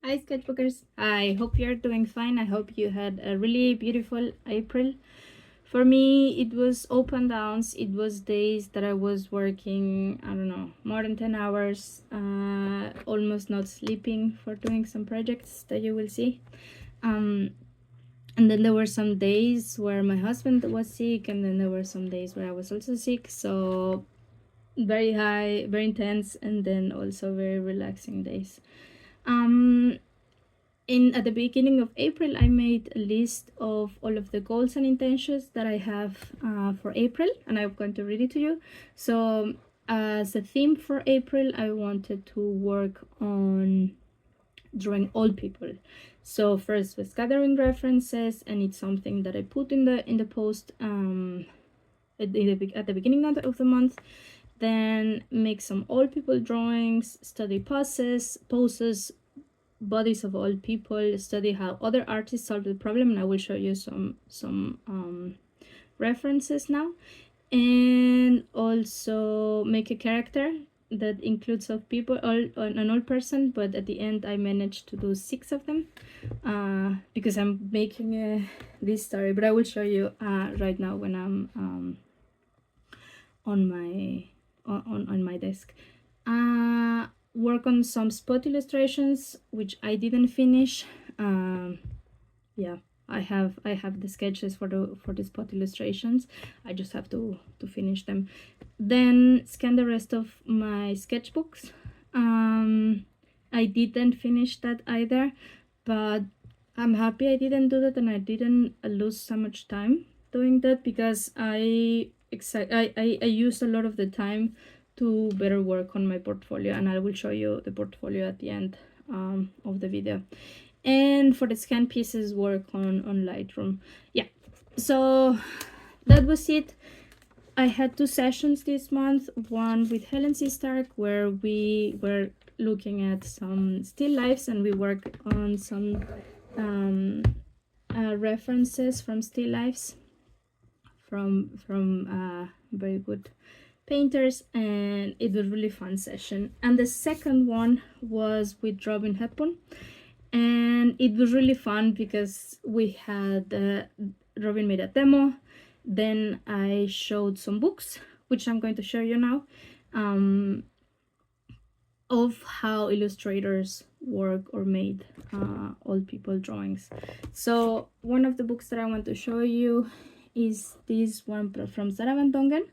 Hi sketchbookers, I hope you're doing fine. I hope you had a really beautiful April. For me, it was up and downs. It was days that I was working, I don't know, more than 10 hours, almost not sleeping for doing some projects that you will see. And then there were some days where my husband was sick, and then there were some days where I was also sick. So very high, very intense, and then also very relaxing days. At the beginning of April, I made a list of all of the goals and intentions that I have for April, and I'm going to read it to you. So, as a theme for April, I wanted to work on drawing old people. So first was gathering references, and it's something that I put in the post at the beginning of the month. Then make some old people drawings, study poses, bodies of old people, study how other artists solve the problem, and I will show you some references now. And also make a character that includes of people, an old person, but at the end I managed to do 6 of them because I'm making this story, but I will show you right now when I'm on my desk. Work on some spot illustrations which I didn't finish. Yeah, I have the sketches for the spot illustrations. I just have to finish them. Then scan the rest of my sketchbooks. I didn't finish that either, but I'm happy I didn't do that, and I didn't lose so much time doing that because I used a lot of the time to better work on my portfolio, and I will show you the portfolio at the end of the video. And for the scan pieces, work on Lightroom. Yeah, so that was it. I had 2 sessions this month, one with Helen C. Stark, where we were looking at some still lifes, and we worked on some references from still lifes from very good painters, and it was a really fun session. And the second one was with Robin Hepburn, and it was really fun because we had Robin made a demo, then I showed some books, which I'm going to show you now, of how illustrators work or made old people drawings. So one of the books that I want to show you is this one from Sarah Van Dongen.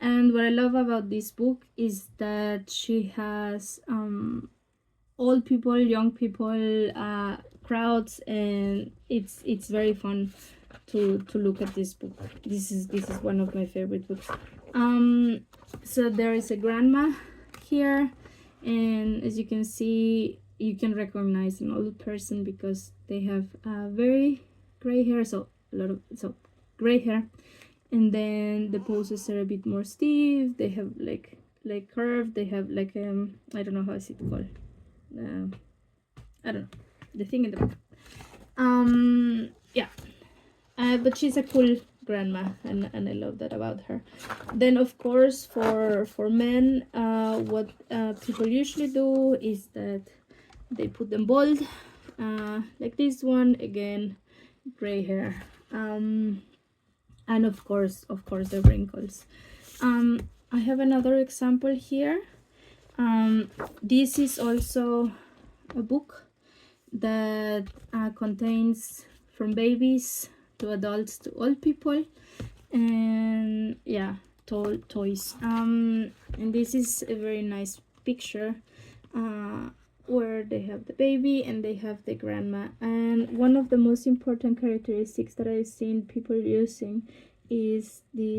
And what I love about this book is that she has old people, young people, crowds, and it's very fun to look at this book. This is one of my favorite books. So there is a grandma here, and as you can see, you can recognize an old person because they have very gray hair, so gray hair, and then the poses are a bit more stiff. They have like curved. They have like I don't know how is it called. I don't know, the thing in the book. Yeah, but she's a cool grandma, and I love that about her. Then of course for men, what people usually do is that they put them bald, like this one again, gray hair, and of course the wrinkles. I have another example here. This is also a book that contains from babies to adults to old people, and yeah, toys. And this is a very nice picture where they have the baby and they have the grandma. And one of the most important characteristics that I've seen people using is the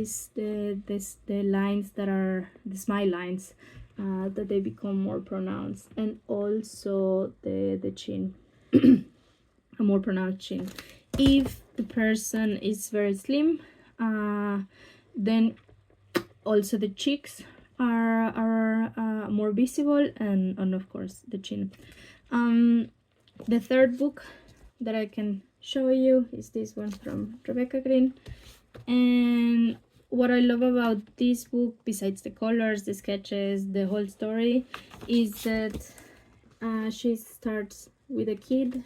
lines that are the smile lines, that they become more pronounced, and also the chin, a more pronounced chin. If the person is very slim, then also the cheeks are more visible, and of course the chin. The third book that I can show you is this one from Rebecca Green. And what I love about this book, besides the colors, the sketches, the whole story, is that she starts with a kid,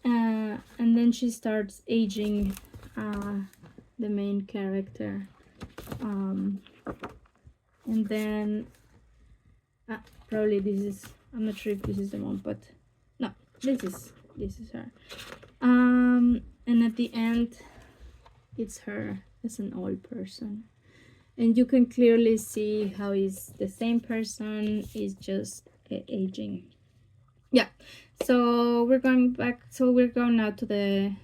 and then she starts aging the main character, and then probably this is, I'm not sure if this is the mom, but no, this is her. And at the end it's her as an old person, and you can clearly see how is the same person, is just aging. Yeah, so we're going back, so we're going now to the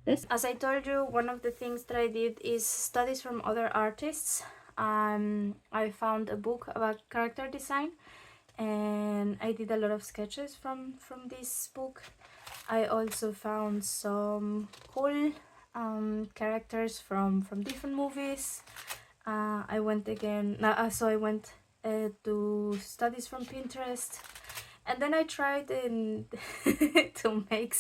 this. As I told you, one of the things that I did is studies from other artists. I found a book about character design, and I did a lot of sketches from this book. I also found some cool characters from different movies. I went again, so I went to studies from Pinterest, and then I tried to make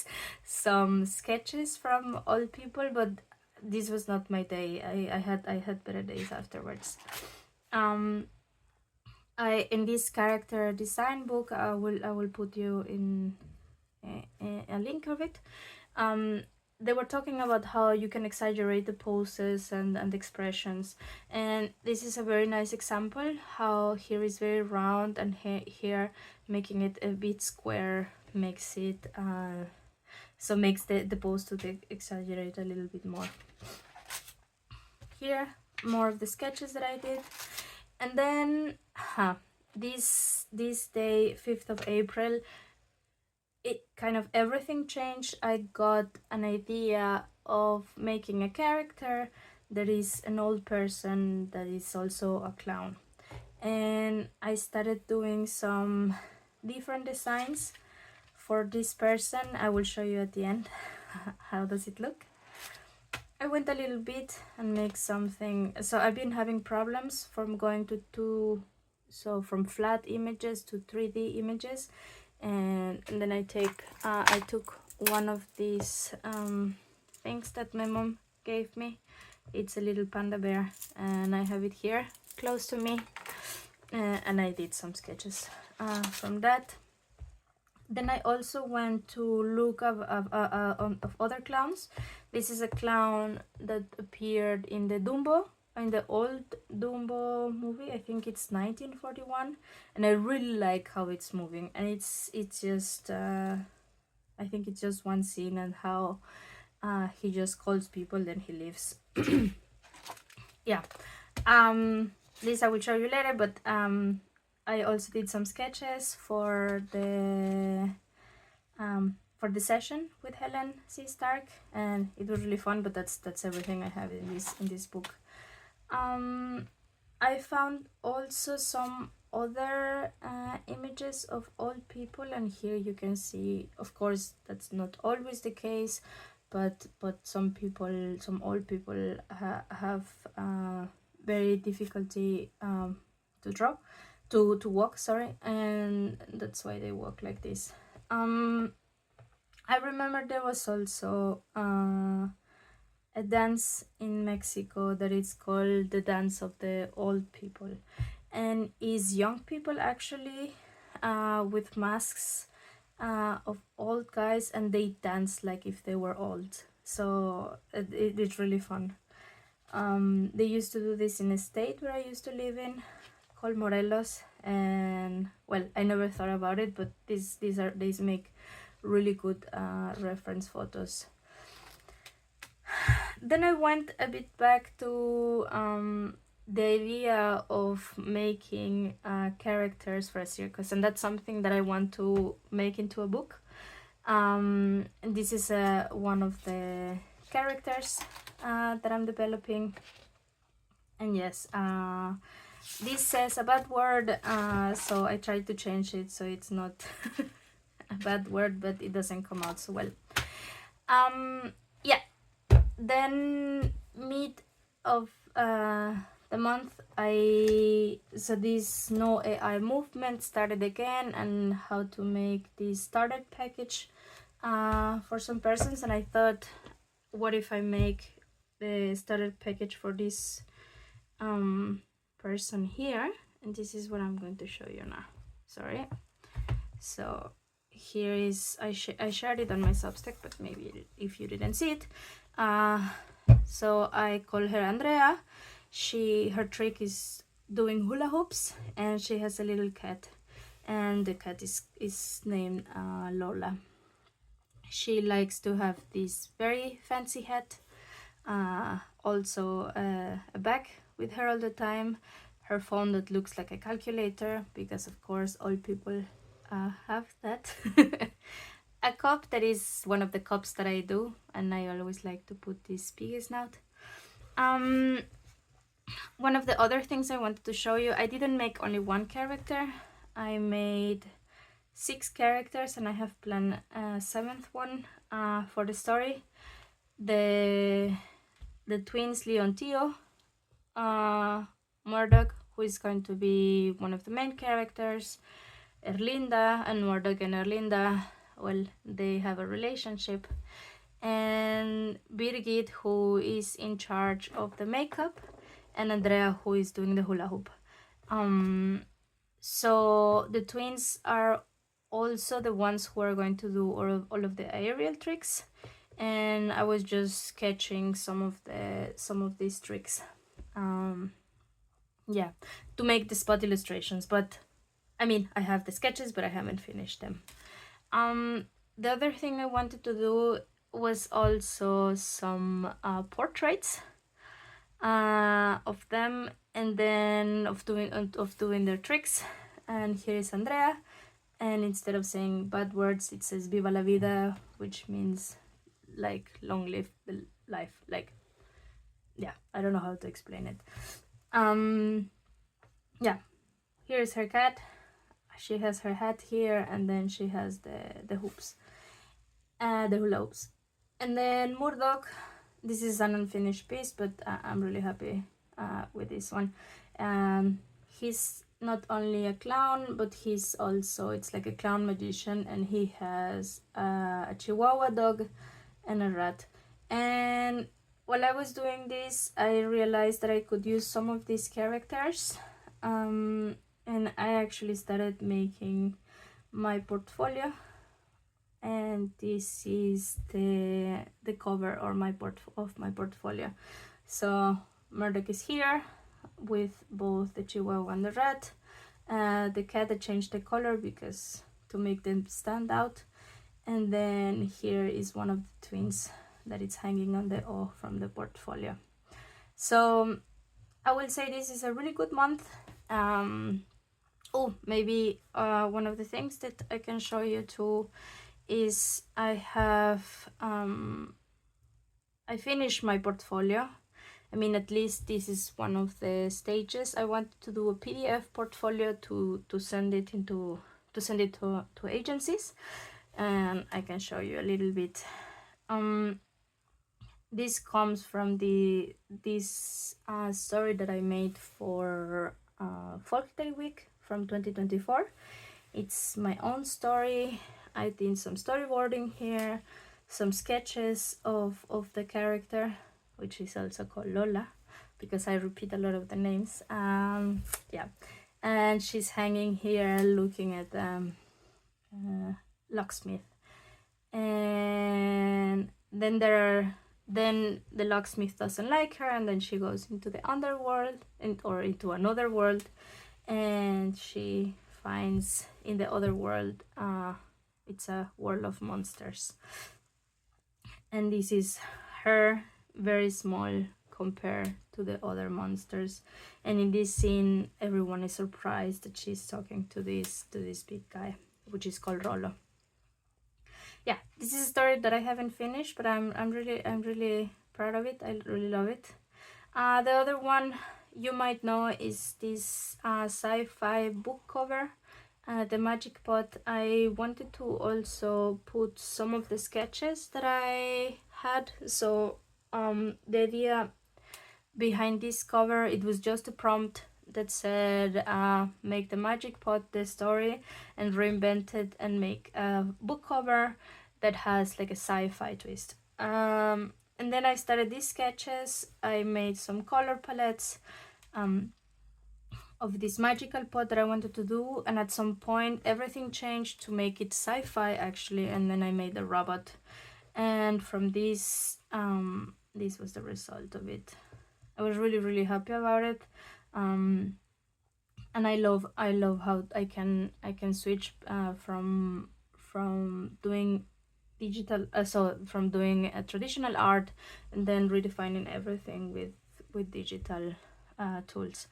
some sketches from old people, but this was not my day. I had better days afterwards. In this character design book, I will put you in a link of it. They were talking about how you can exaggerate the poses and expressions, and this is a very nice example. How here is very round, and here making it a bit square makes it so makes the pose to exaggerate a little bit more. Here more of the sketches that I did, and then this day, 5th of April, it kind of everything changed. I got an idea of making a character that is an old person that is also a clown, and I started doing some different designs for this person. I will show you at the end how does it look. I went a little bit and make something. So I've been having problems from going from flat images to 3D images, and then I took one of these things that my mom gave me. It's a little panda bear, and I have it here close to me, and I did some sketches from that. Then I also went to look of other clowns. This is a clown that appeared in the old Dumbo movie. I think it's 1941, and I really like how it's moving. And it's just I think it's just one scene, and how he just calls people, then he leaves. Yeah, this I will show you later, but I also did some sketches for the session with Helen C. Stark, and it was really fun. But that's everything I have in this book. I found also some other images of old people, and here you can see, of course, that's not always the case, but some old people have very difficulty to walk, sorry, and that's why they walk like this. I remember there was also a dance in Mexico that is called the dance of the old people, and is young people actually with masks of old guys, and they dance like if they were old. So it's really fun. They used to do this in a state where I used to live in, called Morelos, and well, I never thought about it, but these make really good reference photos. Then I went a bit back to the idea of making characters for a circus, and that's something that I want to make into a book. And this is one of the characters that I'm developing, and yes, this says a bad word, so I tried to change it so it's not a bad word, but it doesn't come out so well. Yeah, then mid of the month, so this no AI movement started again, and how to make this starter package for some persons, and I thought, what if I make the starter package for this person here, and this is what I'm going to show you now. Sorry. So here is, I shared it on my Substack, but maybe if you didn't see it. So I call her Andrea. Her trick is doing hula hoops, and she has a little cat, and the cat is named Lola. She likes to have this very fancy hat, also a bag with her all the time, her phone that looks like a calculator, because of course all people have that. A cup that is one of the cups that I do, and I always like to put this piggy snout. One of the other things I wanted to show you, I didn't make only one character. I made 6 characters, and I have planned a 7th one for the story. The twins Leontio, Murdoch, who is going to be one of the main characters, Erlinda, and Murdoch and Erlinda, well, they have a relationship, and Birgit, who is in charge of the makeup, and Andrea, who is doing the hula hoop. So the twins are also the ones who are going to do all of the aerial tricks, and I was just sketching some of these tricks, yeah, to make the spot illustrations. But I mean, I have the sketches, but I haven't finished them. The other thing I wanted to do was also some portraits of them, and then of doing their tricks. And here is Andrea, and instead of saying bad words, it says "Viva la vida," which means like long live the life. Like, yeah, I don't know how to explain it. Yeah, here is her cat. She has her hat here, and then she has the hoops, the hula hoops. And then Murdoch, this is an unfinished piece, but I'm really happy with this one. He's not only a clown, but he's also, it's like a clown magician, and he has a Chihuahua dog and a rat. And while I was doing this, I realized that I could use some of these characters, and I actually started making my portfolio, and this is the cover or of my portfolio. So Murdoch is here with both the Chihuahua and the rat. The cat, I changed the color because to make them stand out. And then here is one of the twins that is hanging on the O from the portfolio. So I will say this is a really good month. Maybe one of the things that I can show you too is I have I finished my portfolio. I mean, at least this is one of the stages. I wanted to do a PDF portfolio to send it to agencies, and I can show you a little bit. This comes from this story that I made for Folktale Week from 2024. It's my own story. I did some storyboarding here, some sketches of the character, which is also called Lola, because I repeat a lot of the names. Yeah, and she's hanging here looking at locksmith, and then the locksmith doesn't like her, and then she goes into the underworld or into another world, and she finds in the other world it's a world of monsters, and this is her, very small compared to the other monsters. And in this scene, everyone is surprised that she's talking to this big guy, which is called Rollo. Yeah, this is a story that I haven't finished, but I'm really proud of it. I really love it. The other one you might know is this sci-fi book cover, the Magic Pot. I wanted to also put some of the sketches that I had. So the idea behind this cover, it was just a prompt that said make the Magic Pot the story, and reinvent it and make a book cover that has like a sci-fi twist. And then I started these sketches. I made some color palettes of this magical pot that I wanted to do, and at some point everything changed to make it sci-fi actually, and then I made a robot, and from this this was the result of it. I was really happy about it, and I love how I can switch from doing digital so from doing a traditional art and then redefining everything with digital tools,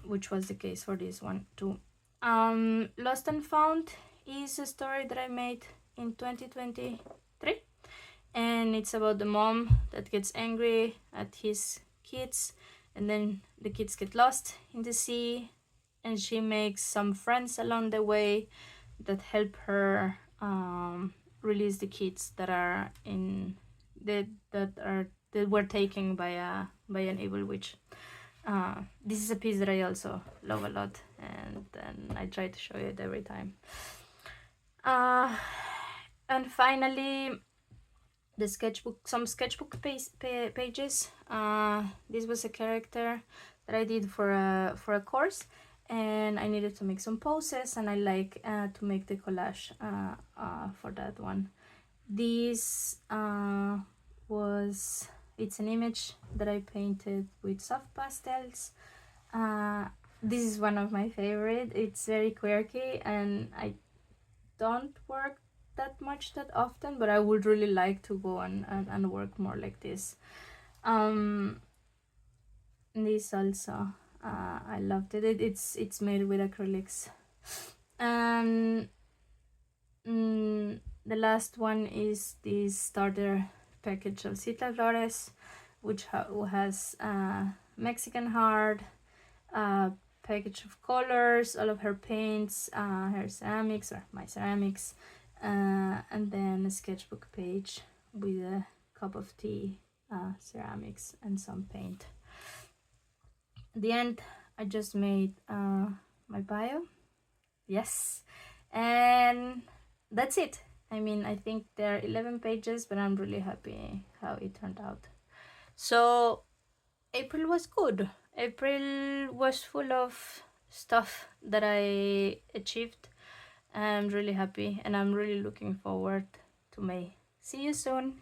which was the case for this one too. Lost and Found is a story that I made in 2023, and it's about the mom that gets angry at his kids, and then the kids get lost in the sea, and she makes some friends along the way that help her release the kids that are in that were taken by an evil witch. This is a piece that I also love a lot, and I try to show it every time. And finally, the sketchbook, some sketchbook pages. This was a character that I did for a course, and I needed to make some poses, and I like to make the collage for that one. This it's an image that I painted with soft pastels. This is one of my favorite. It's very quirky, and I don't work that often, but I would really like to go and work more like this. This also, I loved it. It's made with acrylics. And the last one is this starter package of Citla Flores, which has Mexican heart, package of colors, all of her paints, her ceramics or my ceramics, and then a sketchbook page with a cup of tea, ceramics, and some paint. At the end, I just made my bio. Yes, and that's it. I mean, I think there are 11 pages, but I'm really happy how it turned out. So April was good. April was full of stuff that I achieved. I'm really happy, and I'm really looking forward to May. See you soon.